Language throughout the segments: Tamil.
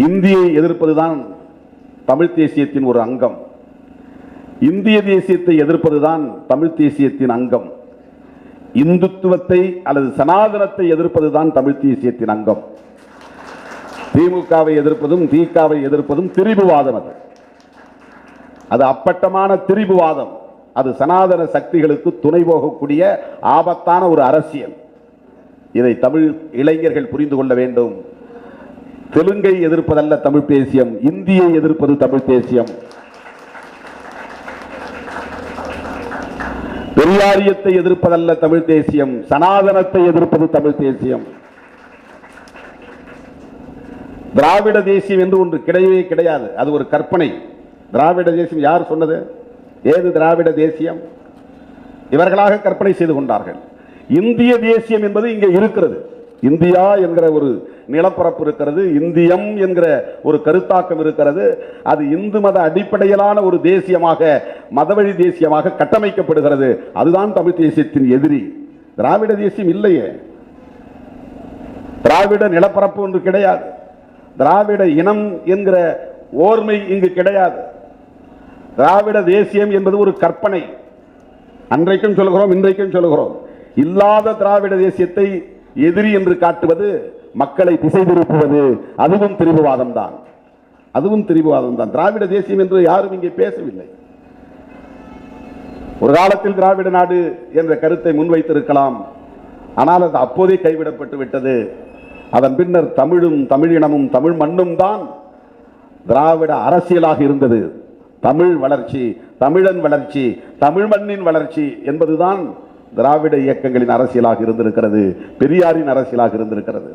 இந்தியை எதிர்ப்பதுதான் தமிழ் தேசியத்தின் ஒரு அங்கம். இந்திய தேசியத்தை எதிர்ப்பதுதான் தமிழ் தேசியத்தின் அங்கம். இந்துத்துவத்தை அல்லது சனாதனத்தை எதிர்ப்பதுதான் தமிழ் தேசியத்தின் அங்கம். திமுகவை எதிர்ப்பதும் திகாவை எதிர்ப்பதும் திரிபுவாதம். அது அப்பட்டமான திரிபுவாதம். அது சனாதன சக்திகளுக்கு துணை போகக்கூடிய ஆபத்தான ஒரு அரசியல். இதை தமிழ் இளைஞர்கள் புரிந்து கொள்ள வேண்டும். தெலுங்கை எதிர்ப்பதல்ல தமிழ் தேசியம், இந்தியை எதிர்ப்பது தமிழ் தேசியம். பெரியாரியத்தை எதிர்ப்பதல்ல தமிழ் தேசியம், சனாதனத்தை எதிர்ப்பது தமிழ் தேசியம். திராவிட தேசியம் என்று ஒன்று கிடையவே கிடையாது. அது ஒரு கற்பனை. திராவிட தேசியம் யார் சொன்னது? ஏது திராவிட தேசியம்? இவர்களாக கற்பனை செய்து கொண்டார்கள். இந்திய தேசியம் என்பது இங்கே இருக்கிறது. இந்தியா என்கிற ஒரு நிலப்பரப்பு இருக்கிறது. இந்தியம் என்கிற ஒரு கருத்தாக்கம் இருக்கிறது. அது இந்து மத அடிப்படையிலான ஒரு தேசியமாக, மதவழி தேசியமாக கட்டமைக்கப்படுகிறது. அதுதான் தமிழ் தேசியத்தின் எதிரி. திராவிட தேசியம் இல்லையே. திராவிட நிலப்பரப்பு ஒன்று கிடையாது. திராவிட இனம் என்கிற ஓர்மை இங்கு கிடையாது. திராவிட தேசியம் என்பது ஒரு கற்பனை. அன்றைக்கும் சொல்கிறோம், இன்றைக்கும் சொல்கிறோம். இல்லாத திராவிட தேசியத்தை எதிரி என்று காட்டுவது, மக்களை திசை திருப்புவது, அதுவும் திரிபுவாதம் தான். அதுவும் திரிபுவாதம் தான். திராவிட தேசியம் என்று யாரும் இங்கே பேசவில்லை. ஒரு காலத்தில் திராவிட நாடு என்ற கருத்தை முன்வைத்திருக்கலாம். ஆனால் அது அப்போதே கைவிடப்பட்டு விட்டது. அதன் பின்னர் தமிழும் தமிழினமும் தமிழ் மண்ணும் தான் திராவிட அரசியலாக இருந்தது. தமிழ் வளர்ச்சி, தமிழன் வளர்ச்சி, தமிழ் மண்ணின் வளர்ச்சி என்பதுதான் திராவிட இயக்கங்களின் அரசியலாக இருந்திருக்கிறது, பெரியாரின் அரசியலாக இருந்திருக்கிறது.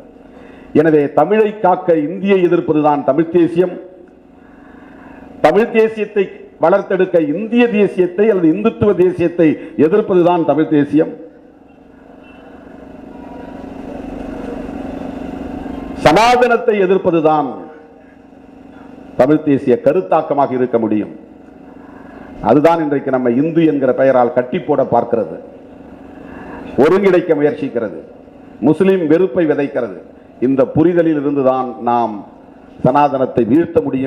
எனவே தமிழை காக்க இந்தியை எதிர்ப்பதுதான் தமிழ் தேசியம். தமிழ் தேசியத்தை வளர்த்தெடுக்க இந்திய தேசியத்தை அல்லது இந்துத்துவ தேசியத்தை எதிர்ப்பதுதான் தமிழ் தேசியம். சனாதனத்தை எதிர்ப்பதுதான் தமிழ் தேசிய கருத்தாக்கமாக இருக்க முடியும். அதுதான் இன்றைக்கு நம்ம இந்து என்கிற பெயரால் கட்டி போட பார்க்கிறது, ஒருங்கிணைக்க முயற்சிக்கிறது, முஸ்லிம் வெறுப்பை விதைக்கிறது. இந்த புரிதலில் இருந்துதான் நாம் சனாதனத்தை வீழ்த்த முடியும்.